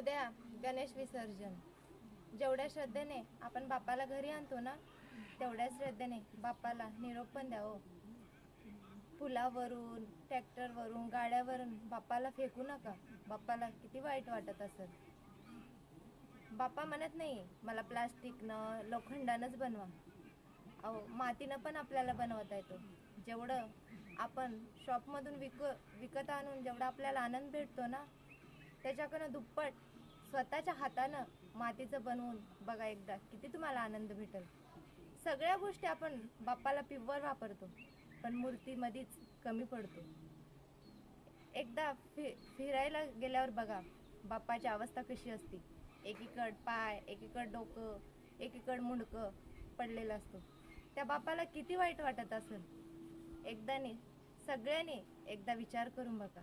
उद्या गणेश विसर्जन. जेवढ्या श्रद्धेने आपण बाप्पाला घरी आणतो ना, तेवढ्याच श्रद्धेने बाप्पाला निरोप पण द्यावं. पुलावरून, ट्रॅक्टरवरून, गाड्यावरून बाप्पाला फेकू नका. बाप्पाला किती वाईट वाटत असेल. बाप्पा म्हणत नाही मला प्लास्टिकनं, लोखंडानंच बनवा. अहो, मातीनं पण आपल्याला बनवता येतो. जेवढं आपण शॉपमधून विकत आणून जेवढा आपल्याला आनंद भेटतो ना, त्याच्याकडनं दुप्पट स्वतःच्या हातानं मातीचं बनवून बघा एकदा, किती तुम्हाला आनंद भेटेल. सगळ्या गोष्टी आपण बाप्पाला पिव्वर वापरतो, पण मूर्तीमध्येच कमी पडतो. एकदा फिरायला गेल्यावर बघा बाप्पाची अवस्था कशी असते. एकीकड पाय, एकीकड डोकं, एकीकड मुंडकं पडलेलं असतो. त्या बाप्पाला किती वाईट वाटत असेल. सगळ्यांनी एकदा विचार करून बघा.